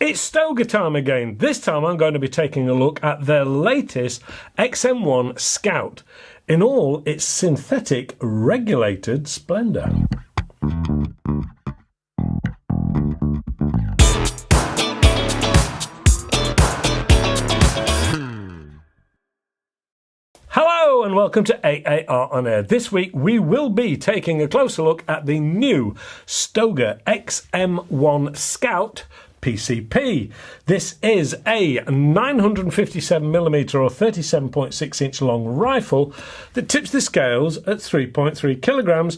It's Stoeger time again. This time I'm going to be taking a look at their latest XM1 Scout in all its synthetic regulated splendour. Hello and welcome to AAR On Air. This week we will be taking a closer look at the new Stoeger XM1 Scout PCP. This is a 957mm or 37.6 inch long rifle that tips the scales at 3.3 kilograms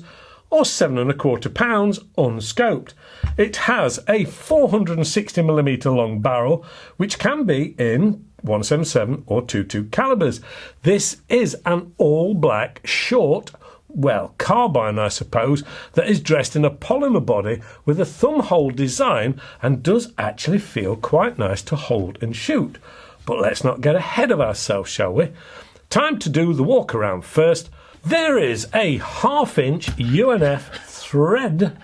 or 7¼ pounds unscoped. It has a 460mm long barrel which can be in 177 or 22 calibers. This is an all-black short, well, carbine I suppose, that is dressed in a polymer body with a thumb hole design and does actually feel quite nice to hold and shoot. But let's not get ahead of ourselves, shall we? Time to do the walk around first. There is a 1/2 inch UNF thread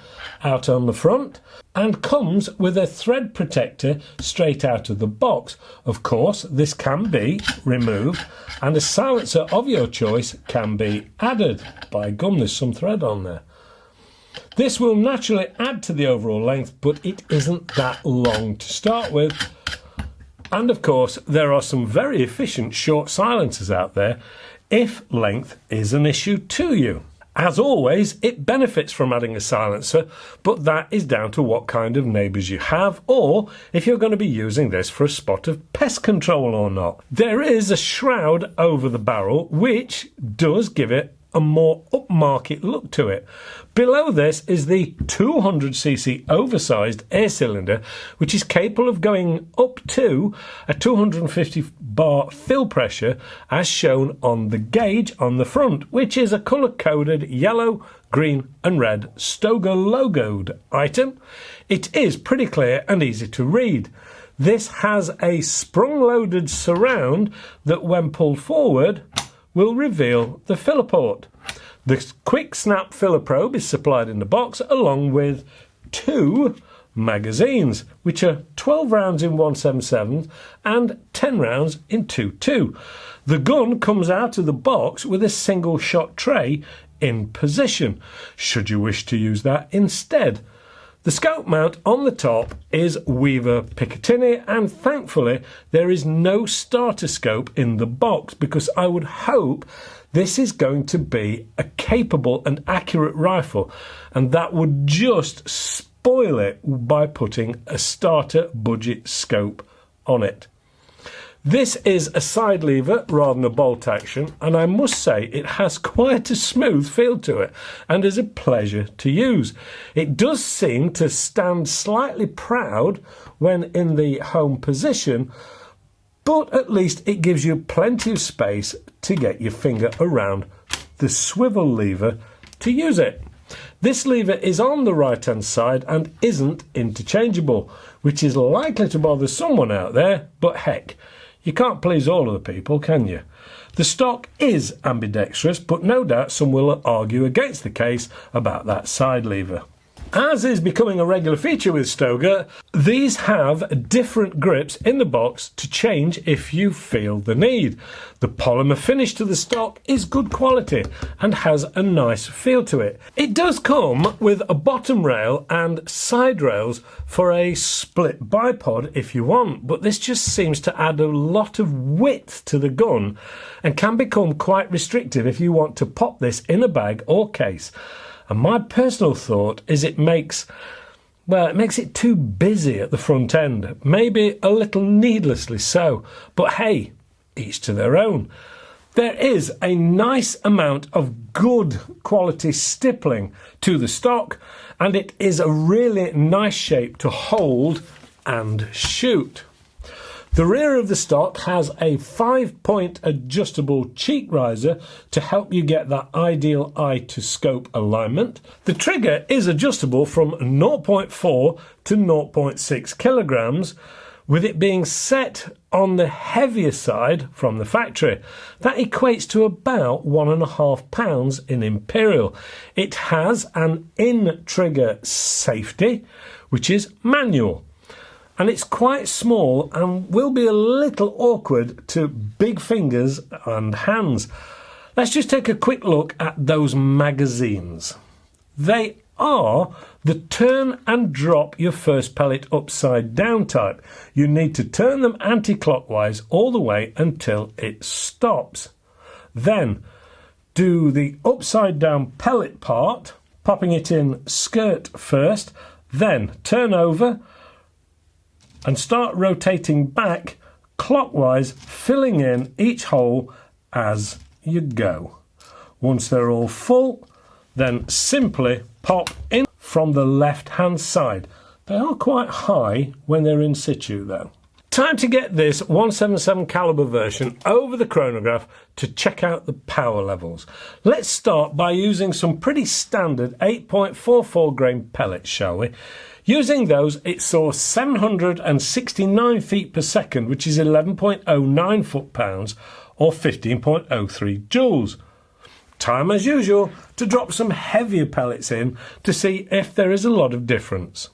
out on the front and comes with a thread protector straight out of the box. Of course, this can be removed and a silencer of your choice can be added. By gum, there's some thread on there. This will naturally add to the overall length, but it isn't that long to start with. And of course, there are some very efficient short silencers out there if length is an issue to you. As always, it benefits from adding a silencer, but that is down to what kind of neighbours you have, or if you're going to be using this for a spot of pest control or not. There is a shroud over the barrel, which does give it a more upmarket look to it. Below this is the 200cc oversized air cylinder, which is capable of going up to a 250 bar fill pressure as shown on the gauge on the front, which is a colour-coded yellow, green and red Stoeger logoed item. It is pretty clear and easy to read. This has a sprung-loaded surround that when pulled forward will reveal the filler port. The quick snap filler probe is supplied in the box along with 2 magazines, which are 12 rounds in 177 and 10 rounds in 22. The gun comes out of the box with a single shot tray in position, should you wish to use that instead. The scope mount on the top is Weaver Picatinny, and thankfully there is no starter scope in the box because I would hope this is going to be a capable and accurate rifle, and that would just spoil it by putting a starter budget scope on it. This is a side lever rather than a bolt action, and I must say it has quite a smooth feel to it and is a pleasure to use. It does seem to stand slightly proud when in the home position, but at least it gives you plenty of space to get your finger around the swivel lever to use it. This lever is on the right hand side and isn't interchangeable, which is likely to bother someone out there, but heck, you can't please all of the people, can you? The stock is ambidextrous, but no doubt some will argue against the case about that side lever. As is becoming a regular feature with Stoeger, these have different grips in the box to change if you feel the need. The polymer finish to the stock is good quality and has a nice feel to it. It does come with a bottom rail and side rails for a split bipod if you want, but this just seems to add a lot of width to the gun and can become quite restrictive if you want to pop this in a bag or case. And my personal thought is it makes it too busy at the front end, maybe a little needlessly so, but hey, each to their own. There is a nice amount of good quality stippling to the stock, and it is a really nice shape to hold and shoot. The rear of the stock has a 5-point adjustable cheek riser to help you get that ideal eye to scope alignment. The trigger is adjustable from 0.4 to 0.6 kilograms, with it being set on the heavier side from the factory. That equates to about 1.5 pounds in Imperial. It has an in-trigger safety, which is manual. and it's quite small and will be a little awkward to big fingers and hands. Let's just take a quick look at those magazines. They are the turn and drop your first pellet upside down type. You need to turn them anti-clockwise all the way until it stops. Then do the upside down pellet part, popping it in skirt first, then turn over and start rotating back clockwise, filling in each hole as you go. Once they're all full, then simply pop in from the left hand side. They are quite high when they're in situ though. Time to get this 177 caliber version over the chronograph to check out the power levels. Let's start by using some pretty standard 8.44 grain pellets, shall we? Using those, it saw 769 feet per second, which is 11.09 foot-pounds or 15.03 joules. Time as usual to drop some heavier pellets in to see if there is a lot of difference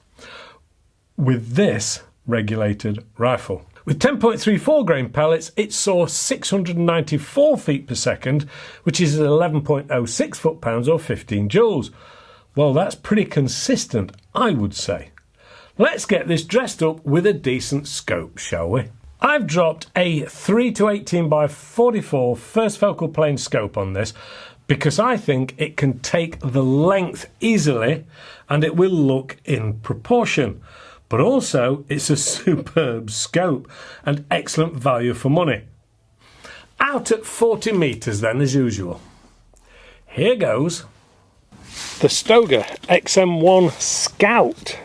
with this regulated rifle. With 10.34 grain pellets, it saw 694 feet per second, which is 11.06 foot-pounds or 15 joules. Well, that's pretty consistent, I would say. Let's get this dressed up with a decent scope, shall we? I've dropped a 3-18 by 44 first focal plane scope on this because I think it can take the length easily and it will look in proportion. But also, it's a superb scope and excellent value for money. Out at 40 metres then, as usual. Here goes the Stoeger XM1 Scout.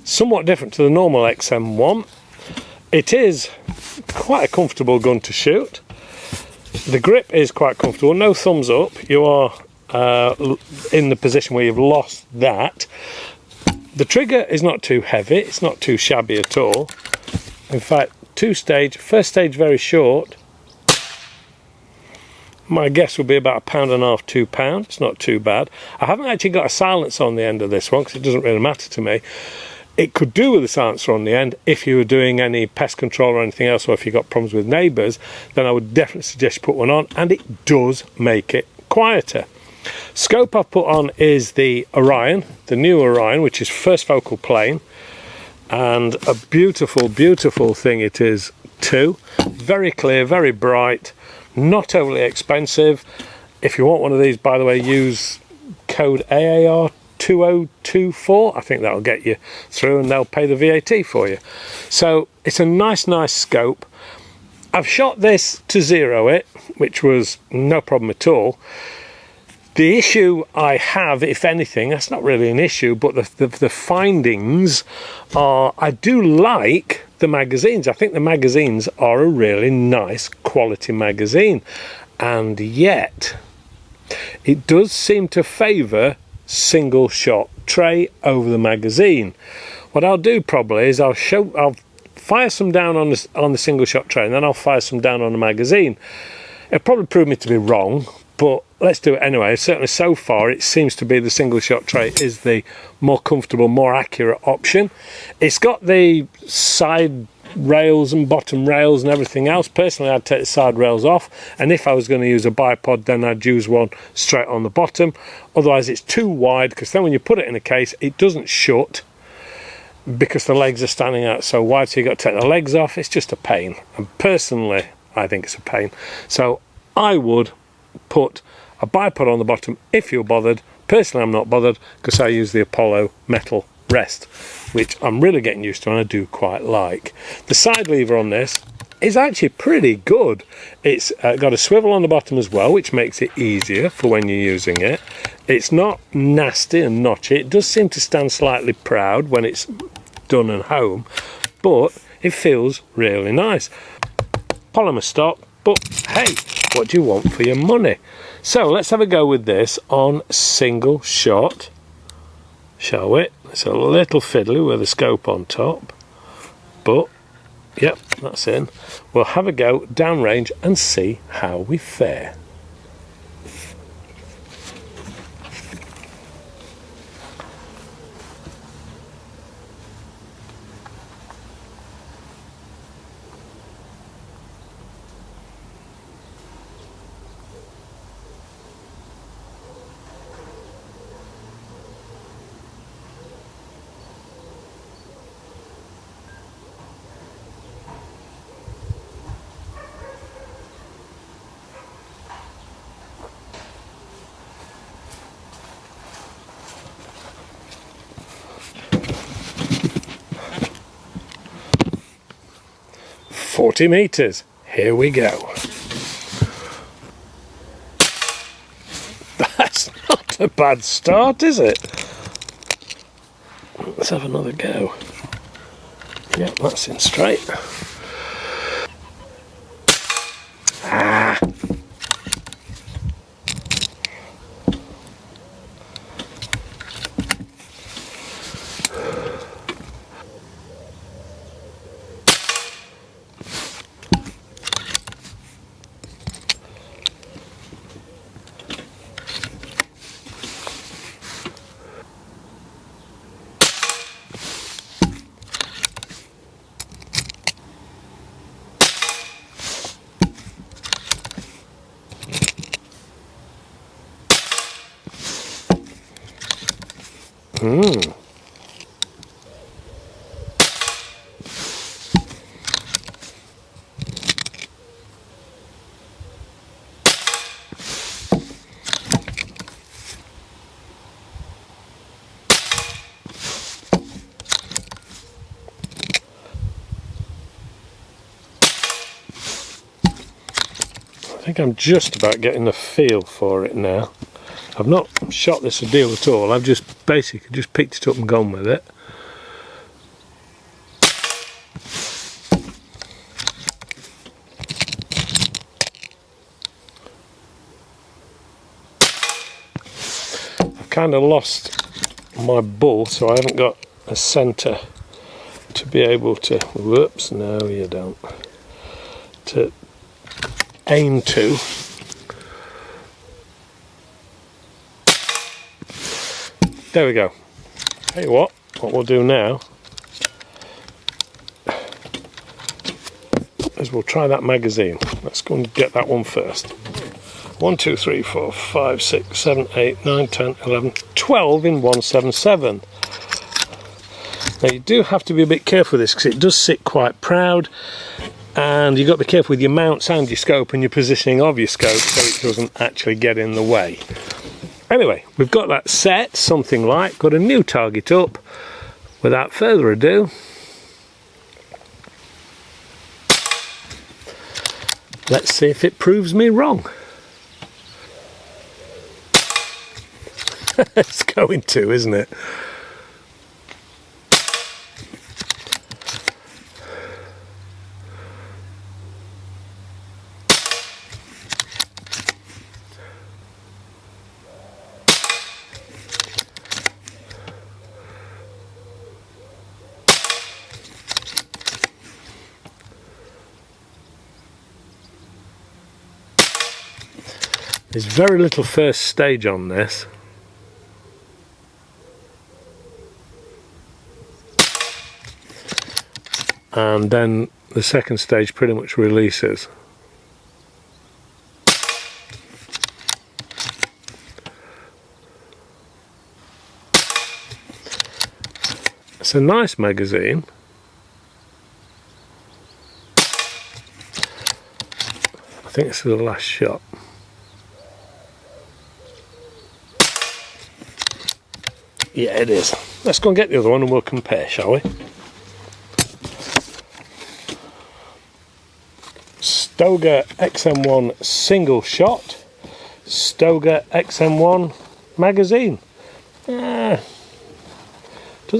Somewhat different to the normal XM1. It is quite a comfortable gun to shoot. The grip is quite comfortable, no thumbs up. You are in the position where you've lost that. The trigger is not too heavy, it's not too shabby at all. In fact, first stage very short. My guess would be about £1.5 to £2. It's not too bad. I haven't actually got a silencer on the end of this one because it doesn't really matter to me. It could do with a silencer on the end if you were doing any pest control or anything else, or if you got problems with neighbours, then I would definitely suggest you put one on, and it does make it quieter. Scope I've put on is the Orion, the new Orion, which is first focal plane, and a beautiful, beautiful thing it is too. Very clear, very bright, not overly expensive. If you want one of these, by the way, use code AAR 2024. I think that'll get you through and they'll pay the VAT for you. So it's a nice scope. I've shot this to zero it, which was no problem at all. The issue I have, if anything, that's not really an issue, but the findings are, I do like the magazines. I think the magazines are a really nice quality magazine, and yet it does seem to favour single shot tray over the magazine. What I'll do probably is I'll fire some down on the single shot tray, and then I'll fire some down on the magazine. It'll probably prove me to be wrong, but let's do it anyway. Certainly so far it seems to be the single shot tray is the more comfortable, more accurate option. It's got the side rails and bottom rails and everything else. Personally, I'd take the side rails off, and if I was going to use a bipod, then I'd use one straight on the bottom. Otherwise it's too wide, because then when you put it in a case it doesn't shut because the legs are standing out so wide, so you've got to take the legs off. It's just a pain, and personally I think it's a pain. So I would put a bipod on the bottom if you're bothered. Personally, I'm not bothered because I use the Apollo metal rest, which I'm really getting used to and I do quite like. The side lever on this is actually pretty good. It's got a swivel on the bottom as well, which makes it easier for when you're using it. It's not nasty and notchy. It does seem to stand slightly proud when it's done and home, but it feels really nice. Polymer stock, but hey, what do you want for your money? So let's have a go with this on single shot, shall we? It's a little fiddly with a scope on top, but yep, that's in. We'll have a go downrange and see how we fare. 40 metres. Here we go. That's not a bad start, is it? Let's have another go. Yep, that's in straight. Ah. I think I'm just about getting the feel for it now. I've not shot this a deal at all, I've just basically just picked it up and gone with it. I've kind of lost my bull, so I haven't got a centre to be able to, whoops, no you don't, to aim to. There we go. Tell you what we'll do now is we'll try that magazine. Let's go and get that one first. 1, 2, 3, 4, 5, 6, 7, 8, 9, 10, 11, 12 in 177. Now you do have to be a bit careful with this because it does sit quite proud, and you've got to be careful with your mounts and your scope and your positioning of your scope so it doesn't actually get in the way. Anyway, we've got that set, something like, got a new target up. Without further ado, let's see if it proves me wrong. It's going to, isn't it? There's very little first stage on this. And then the second stage pretty much releases. It's a nice magazine. I think this is the last shot. Yeah, it is. Let's go and get the other one and we'll compare, shall we? Stoeger XM1 single shot, Stoeger XM1 magazine. Doesn't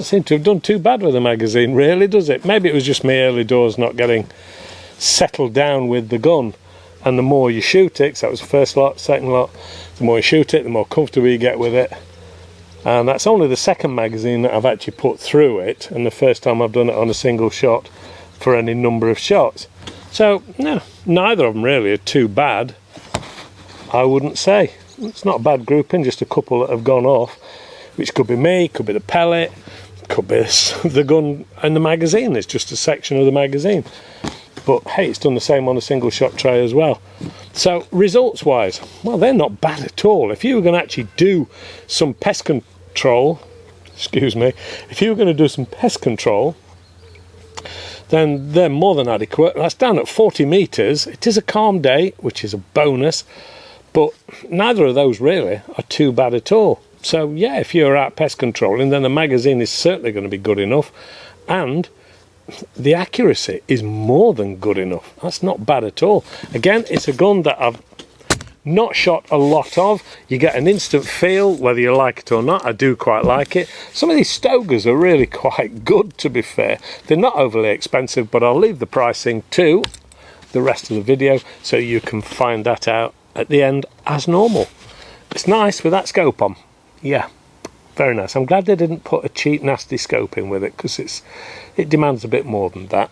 seem to have done too bad with the magazine, really, does it? Maybe it was just me early doors not getting settled down with the gun, and the more you shoot it, 'cause that was the first lot, second lot, the more you shoot it, the more comfortable you get with it. And that's only the second magazine that I've actually put through it, and the first time I've done it on a single shot for any number of shots. So, no, neither of them really are too bad, I wouldn't say. It's not a bad grouping, just a couple that have gone off, which could be me, could be the pellet, could be the gun and the magazine. It's just a section of the magazine. But hey, it's done the same on a single shot tray as well. So, results wise, well, they're not bad at all. If you were going to actually do some pest control, excuse me, if you were going to do some pest control, then they're more than adequate. That's down at 40 metres. It is a calm day, which is a bonus, but neither of those really are too bad at all. So yeah, if you're out pest controlling, then the magazine is certainly going to be good enough, and the accuracy is more than good enough. That's not bad at all. Again, it's a gun that I've not shot a lot of. You get an instant feel whether you like it or not. I do quite like it. Some of these Stoegers are really quite good, to be fair. They're not overly expensive, but I'll leave the pricing to the rest of the video so you can find that out at the end as normal. It's nice with that scope on. Yeah, very nice. I'm glad they didn't put a cheap nasty scope in with it, because it demands a bit more than that.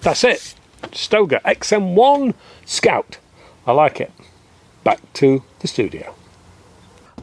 That's it. Stoeger XM1 Scout. I like it. Back to the studio.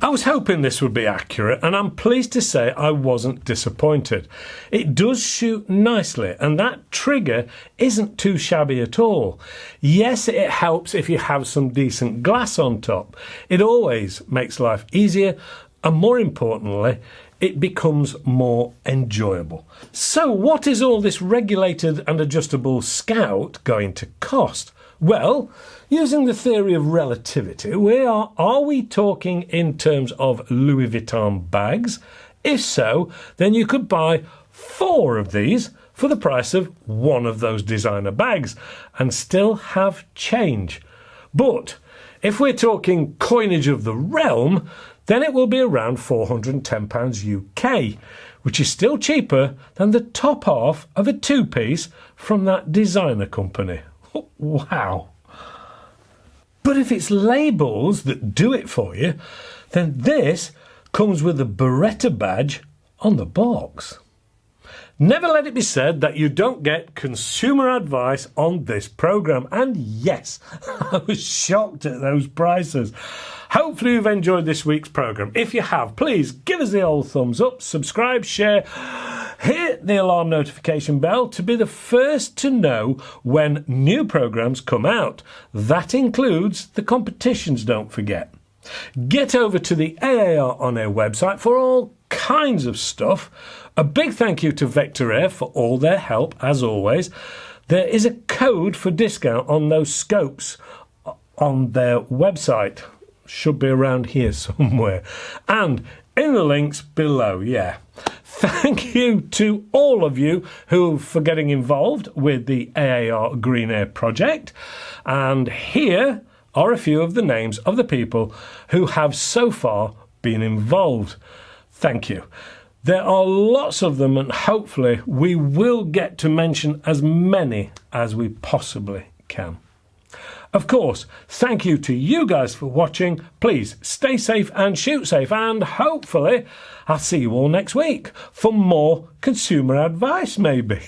I was hoping this would be accurate, and I'm pleased to say I wasn't disappointed. It does shoot nicely, and that trigger isn't too shabby at all. Yes, it helps if you have some decent glass on top. It always makes life easier, and more importantly, it becomes more enjoyable. So what is all this regulated and adjustable Scout going to cost? Well, using the theory of relativity, are we talking in terms of Louis Vuitton bags? If so, then you could buy 4 of these for the price of 1 of those designer bags and still have change. But if we're talking coinage of the realm, then it will be around £410 UK, which is still cheaper than the top half of a 2-piece from that designer company. Wow. But if it's labels that do it for you, then this comes with a Beretta badge on the box. Never let it be said that you don't get consumer advice on this programme. And yes, I was shocked at those prices. Hopefully you've enjoyed this week's programme. If you have, please give us the old thumbs up, subscribe, share, hit the alarm notification bell to be the first to know when new programmes come out. That includes the competitions, don't forget. Get over to the AAR On Air website for all kinds of stuff. A big thank you to Vector Air for all their help, as always. There is a code for discount on those scopes on their website. Should be around here somewhere. And in the links below, yeah. Thank you to all of you who for getting involved with the AAR Green Air project. And here are a few of the names of the people who have so far been involved. Thank you. There are lots of them, and hopefully we will get to mention as many as we possibly can. Of course, thank you to you guys for watching. Please stay safe and shoot safe, and hopefully I'll see you all next week for more consumer advice, maybe.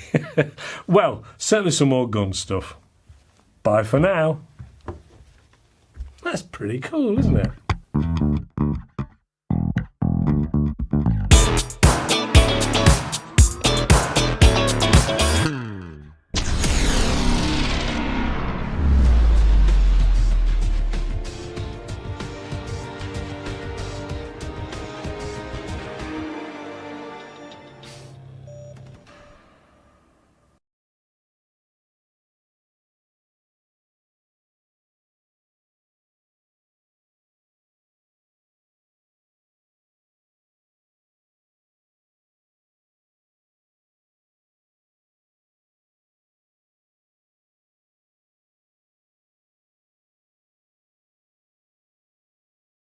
Well, certainly some more gun stuff. Bye for now. That's pretty cool, isn't it?